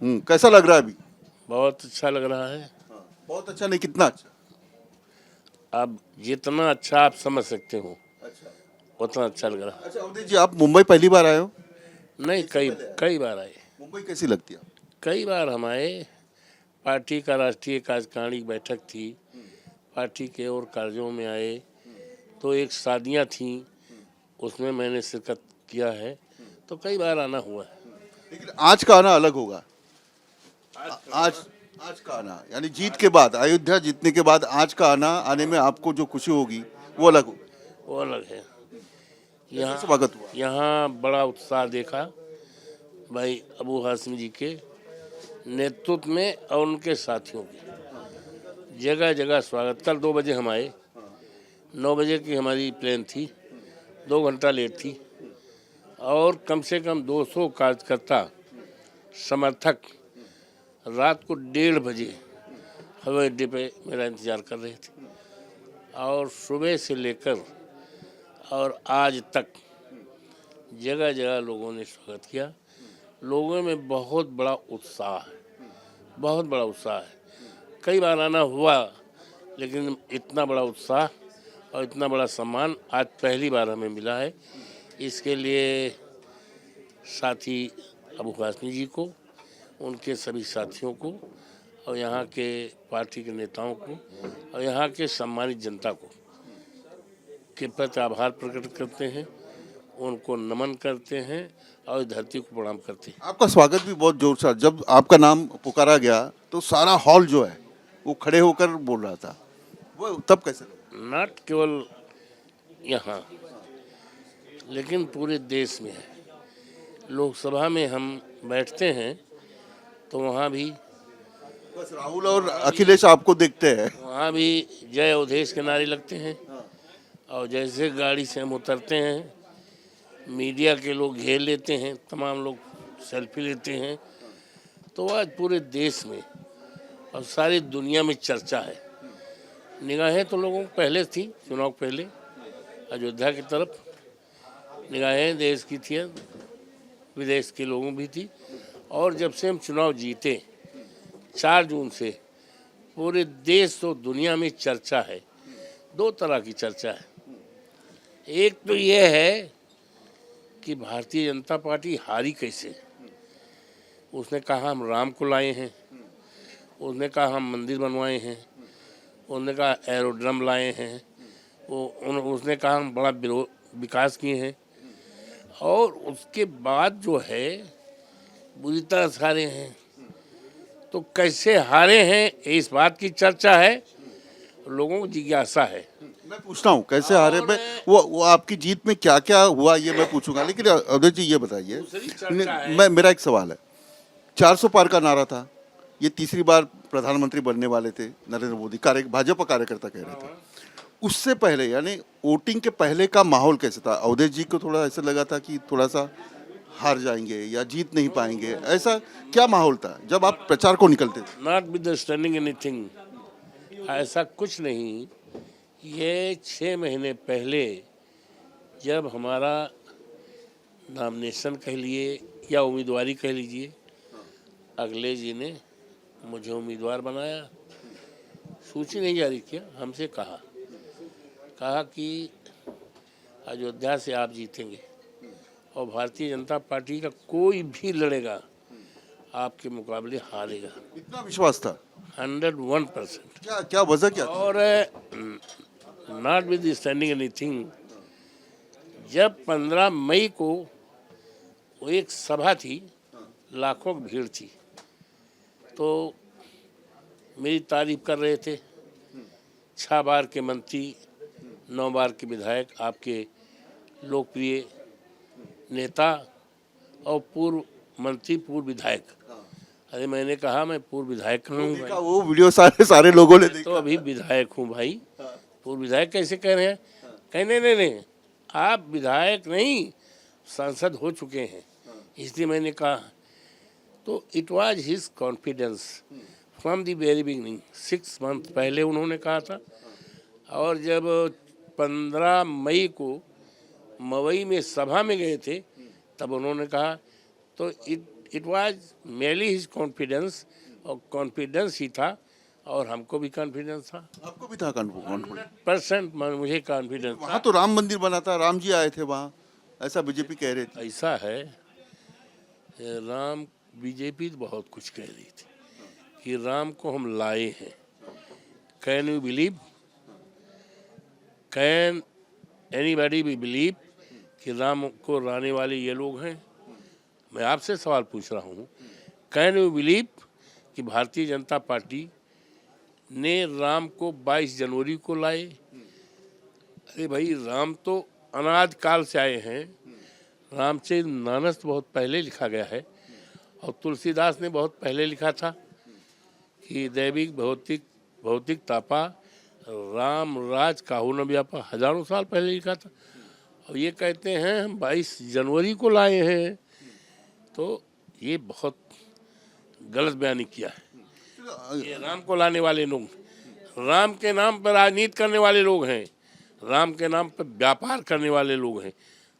कैसा लग रहा है अभी? बहुत अच्छा लग रहा है। बहुत अच्छा नहीं, कितना अच्छा? अब जितना अच्छा आप समझ सकते हो अच्छा। उतना अच्छा लग रहा अच्छा अवधेश जी, आप मुंबई पहली बार आए हो? है। नहीं, कई कई बार आए। मुंबई कैसी लगती है आपको? कई बार हम आए। पार्टी का राष्ट्रीय कार्यकारिणी की बैठक थी, पार्टी के और कार्यों में आए। तो एक शादियां थीं, उसमें मैंने शिरकत किया है। तो कई बार आना हुआ है। लेकिन आज का आना अलग होगा। आज आज का आना यानी जीत के बाद, अयोध्या जीतने के बाद आज का आना, आने में आपको जो खुशी होगी वो अलग होगी। वो अलग है। कैसे यहाँ स्वागत हुआ? यहाँ बड़ा उत्साह देखा भाई अबू हाशिम जी के नेतृत्व में और उनके साथियों के। जगह जगह स्वागत। कल 2 बजे हम आए, 9 बजे की हमारी प्लेन थी, 2 घंटा लेट थी। और कम से कम 200 कार्यकर्ता समर्थक रात को 1:30 बजे हवाई अड्डे पे मेरा इंतज़ार कर रहे थे। और सुबह से लेकर और आज तक जगह जगह लोगों ने स्वागत किया। लोगों में बहुत बड़ा उत्साह है, बहुत बड़ा उत्साह है। कई बार आना हुआ, लेकिन इतना बड़ा उत्साह और इतना बड़ा सम्मान आज पहली बार हमें मिला है। इसके लिए साथी अबू हाशमी जी को, उनके सभी साथियों को और यहाँ के पार्टी के नेताओं को और यहाँ के सम्मानित जनता को के प्रति आभार प्रकट करते हैं, उनको नमन करते हैं और धरती को प्रणाम करते हैं। आपका स्वागत भी बहुत जोर से, जब आपका नाम पुकारा गया तो सारा हॉल जो है वो खड़े होकर बोल रहा था, वो तब कैसे लगा? नॉट केवल यहाँ, लेकिन पूरे देश में है। लोकसभा में हम बैठते हैं तो वहाँ भी बस राहुल और अखिलेश आपको देखते हैं। वहाँ भी जय अवधेश के नारे लगते हैं। और जैसे गाड़ी से हम उतरते हैं, मीडिया के लोग घेर लेते हैं, तमाम लोग सेल्फी लेते हैं। तो आज पूरे देश में और सारी दुनिया में चर्चा है। निगाहें तो लोगों को पहले थी, चुनाव पहले अयोध्या की तरफ निगाहें देश की थी, विदेश के लोगों भी थी। और जब से हम चुनाव जीते 4 जून से पूरे देश तो दुनिया में चर्चा है। 2 तरह की चर्चा है। एक तो ये है कि भारतीय जनता पार्टी हारी कैसे। उसने कहा हम राम को लाए हैं, उसने कहा हम मंदिर बनवाए हैं, उसने कहा एरोड्रम लाए हैं, उसने कहा हम बड़ा विकास किए हैं। और उसके बाद जो है बुरी तरह से हारे हैं। तो कैसे हारे हैं इस बात की चर्चा है, लोगों को जिज्ञासा है। मैं पूछता हूँ कैसे हारे में, वो आपकी जीत में क्या क्या हुआ ये मैं पूछूंगा, लेकिन अवधेश जी ये बताइए, मैं मेरा एक सवाल है। 400 पार का नारा था, ये तीसरी बार प्रधानमंत्री बनने वाले थे नरेंद्र मोदी, भाजपा कार्यकर्ता कह रहे थे। उससे पहले यानी वोटिंग के पहले का माहौल कैसे था? अवधेश जी को थोड़ा ऐसा लगा था कि थोड़ा सा हार जाएंगे या जीत नहीं पाएंगे, ऐसा क्या माहौल था जब आप प्रचार को निकलते थे? नॉट मिसअंडरस्टैंडिंग एनीथिंग, ऐसा कुछ नहीं। ये 6 महीने पहले जब हमारा नॉमिनेशन कह लिए या उम्मीदवारी कह लीजिए, अगले जी ने मुझे उम्मीदवार बनाया, सूची नहीं जारी किया, हमसे कहा कि अयोध्या से आप जीतेंगे और भारतीय जनता पार्टी का कोई भी लड़ेगा आपके मुकाबले हारेगा। इतना विश्वास था? 101%। क्या क्या वजह क्या थी? और नॉट विद स्टैंडिंग एनीथिंग, जब 15 मई को वो एक सभा थी, लाखों की भीड़ थी, तो मेरी तारीफ कर रहे थे। 6 बार के मंत्री, 9 बार के विधायक, आपके लोकप्रिय नेता और पूर्व मंत्री, पूर्व विधायक। अरे मैंने कहा मैं पूर्व विधायक हूँ भाई। वो वीडियो सारे लोगों ने देखा। तो अभी विधायक हूँ भाई, पूर्व विधायक कैसे कह रहे हैं? कहने नहीं, आप विधायक नहीं सांसद हो चुके हैं, इसलिए मैंने कहा। तो it was his confidence from the very beginning. 6 month पहले उन्होंने कहा था। और जब 15 मई को मवई में सभा में गए थे, तब उन्होंने कहा। तो it was merely his confidence, और कॉन्फिडेंस ही था, और हमको भी कॉन्फिडेंस था। आपको भी था कॉन्फिडेंस? 100% मुझे कॉन्फिडेंस वहाँ था। तो राम मंदिर बना था, राम जी आए थे वहाँ, ऐसा बीजेपी कह रही थी। ऐसा है, राम, बीजेपी तो बहुत कुछ कह रही थी कि राम को हम लाए हैं। Can you believe, can anybody भी बिलीव कि राम को लाने वाले ये लोग हैं? मैं आपसे सवाल पूछ रहा हूँ, कैन यू बिलीव कि भारतीय जनता पार्टी ने राम को 22 जनवरी को लाए? अरे भाई, राम तो अनाद काल से आए हैं। रामचरित मानस तो बहुत पहले लिखा गया है, और तुलसीदास ने बहुत पहले लिखा था कि दैविक भौतिक भौतिक तापा राम राज काहू न व्यापा, हजारों साल पहले लिखा था। और ये कहते हैं हम 22 जनवरी को लाए हैं, तो ये बहुत गलत बयानी किया है। ये राम को लाने वाले लोग, राम के नाम पर राजनीति करने वाले लोग हैं, राम के नाम पर व्यापार करने वाले लोग हैं,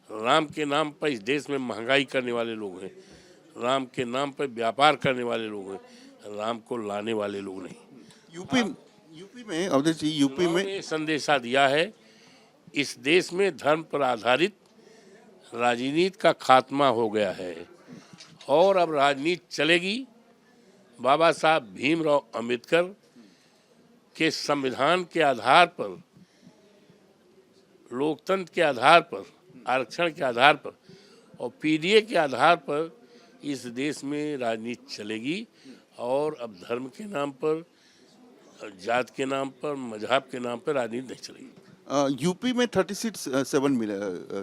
राम के नाम पर इस देश में महंगाई करने वाले लोग हैं, राम के नाम पर व्यापार करने वाले लोग हैं, राम को लाने वाले लोग नहीं। यूपी में अवधेश जी, यूपी में संदेशा दिया है, इस देश में धर्म पर आधारित राजनीति का खात्मा हो गया है, और अब राजनीति चलेगी बाबा साहब भीमराव अंबेडकर के संविधान के आधार पर, लोकतंत्र के आधार पर, आरक्षण के आधार पर और पीडीए के आधार पर इस देश में राजनीति चलेगी। और अब धर्म के नाम पर, जात के नाम पर, मजहब के नाम पर राजनीति नहीं चलेगी। यूपी में 37 मिले,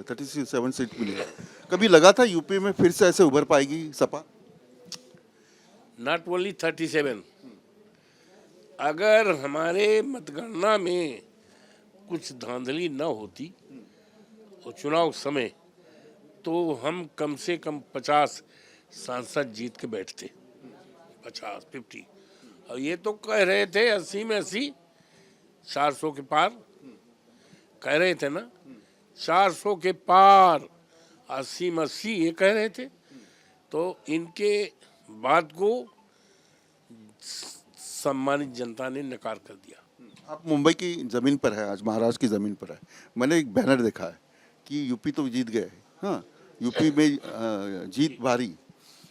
37 सीट मिले। कभी लगा था यूपी में फिर से ऐसे उभर पाएगी सपा? नॉट ओनली 37, अगर हमारे मतगणना में कुछ धांधली न होती और चुनाव समय, तो हम कम से कम 50 सांसद जीत के बैठते, 50 और ये तो कह रहे थे 80 में 80, 400 के पार कह रहे थे ना, 400 के पार, 80 में 80 ये कह रहे थे। तो इनके बात को सम्मानित जनता ने नकार कर दिया। आप मुंबई की ज़मीन पर है, आज महाराष्ट्र की ज़मीन पर है। मैंने एक बैनर देखा है कि यूपी तो जीत गए, हाँ, यूपी में जीत बारी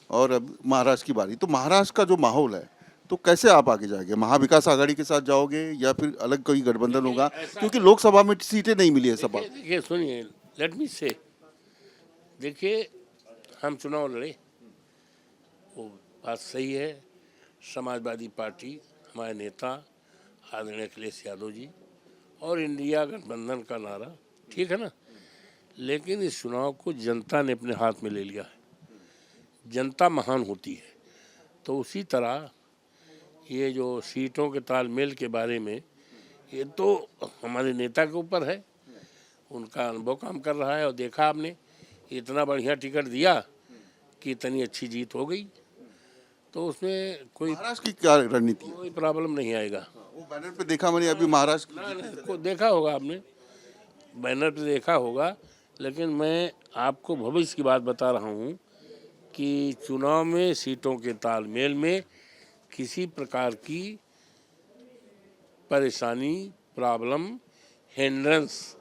और अब महाराष्ट्र की बारी। तो महाराष्ट्र का जो माहौल है, तो कैसे आप आगे जाएंगे? महाविकास आघाड़ी के साथ जाओगे या फिर अलग कोई गठबंधन होगा? क्योंकि लोकसभा में सीटें नहीं मिली है सभा। देखिए सुनिए, लेट मी से, देखिए हम चुनाव लड़े, वो बात सही है। समाजवादी पार्टी, हमारे नेता आदरणीय अखिलेश यादव जी, और इंडिया गठबंधन का नारा, ठीक है ना, लेकिन इस चुनाव को जनता ने अपने हाथ में ले लिया है। जनता महान होती है। तो उसी तरह ये जो सीटों के तालमेल के बारे में, ये तो हमारे नेता के ऊपर है, उनका अनुभव काम कर रहा है। और देखा आपने, इतना बढ़िया टिकट दिया कि इतनी अच्छी जीत हो गई, तो उसमें कोई महाराष्ट्र की क्या रणनीति है? कोई प्रॉब्लम नहीं आएगा। वो बैनर पे देखा मैंने अभी महाराष्ट्र को देखा होगा आपने, बैनर पे देखा होगा, लेकिन मैं आपको भविष्य की बात बता रहा हूँ कि चुनाव में सीटों के तालमेल में किसी प्रकार की परेशानी, प्रॉब्लम, हिंड्रेंस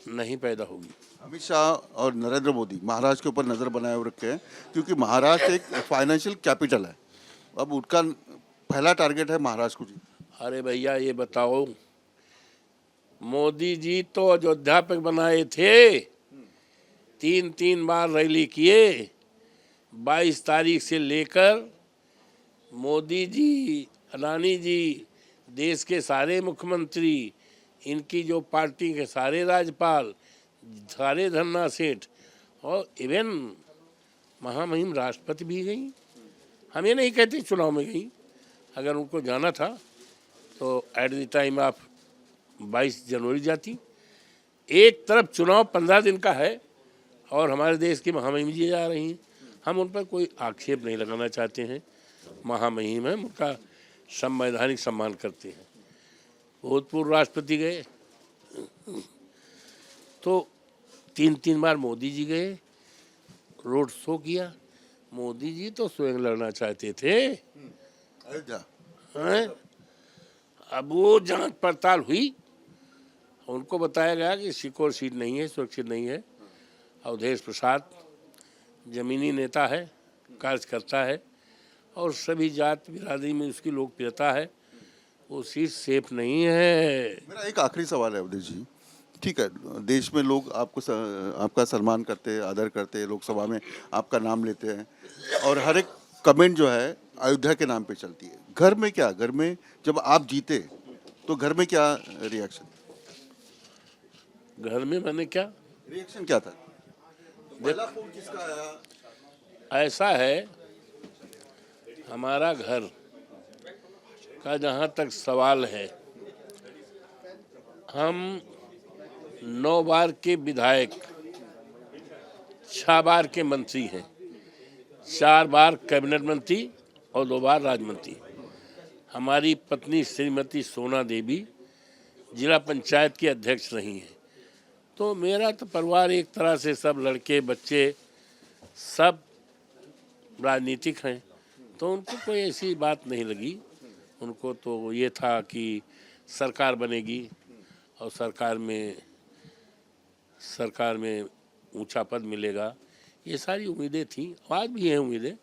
नहीं पैदा होगी। अमित शाह और नरेंद्र मोदी महाराष्ट्र के ऊपर नज़र बनाए हुए रखे हैं, क्योंकि महाराष्ट्र एक फाइनेंशियल कैपिटल है। अब उनका पहला टारगेट है महाराष्ट्र को जी। अरे भैया, ये बताओ, मोदी जी तो अयोध्या पे बनाए थे, 3 बार रैली किए, 22 तारीख से लेकर मोदी जी, अडानी जी, देश के सारे मुख्यमंत्री, इनकी जो पार्टी के सारे राज्यपाल, सारे धरना सेठ, और इवन महामहिम राष्ट्रपति भी गई। हम ये नहीं कहते चुनाव में गई, अगर उनको जाना था तो एट द टाइम ऑफ 22 जनवरी जाती। एक तरफ चुनाव 15 दिन का है और हमारे देश की महामहिम जी जा रही हैं। हम उन पर कोई आक्षेप नहीं लगाना चाहते हैं, महामहिम है, उनका संवैधानिक सम्मान करते हैं। भूतपूर्व राष्ट्रपति गए, तो 3 बार मोदी जी गए, रोड शो किया। मोदी जी तो स्वयं लड़ना चाहते थे, अयोध्या हैं? अब वो जांच पड़ताल हुई, उनको बताया गया कि सिक्योर सीट नहीं है, सुरक्षित नहीं है। अवधेश प्रसाद जमीनी नेता है, कार्यकर्ता है और सभी जात बिरादरी में उसकी लोकप्रियता है, वो सीट सेफ नहीं है। मेरा एक आखिरी सवाल है अवधेश जी। ठीक है, देश में लोग आपका सम्मान करते हैं, आदर करते हैं, लोकसभा में आपका नाम लेते हैं और हर एक कमेंट जो है अयोध्या के नाम पे चलती है। घर में क्या, घर में जब आप जीते तो घर में क्या रिएक्शन घर में मैंने क्या, रिएक्शन क्या था? पहला फोन किसका आया? ऐसा है, हमारा घर का जहाँ तक सवाल है, हम 9 बार के विधायक, 6 बार के मंत्री हैं, 4 बार कैबिनेट मंत्री और 2 बार राज्य मंत्री। हमारी पत्नी श्रीमती सोना देवी जिला पंचायत की अध्यक्ष रही हैं। तो मेरा तो परिवार एक तरह से सब लड़के बच्चे सब राजनीतिक हैं, तो उनको कोई ऐसी बात नहीं लगी। उनको तो ये था कि सरकार बनेगी और सरकार में ऊंचा पद मिलेगा, ये सारी उम्मीदें थी, आज भी हैं उम्मीदें।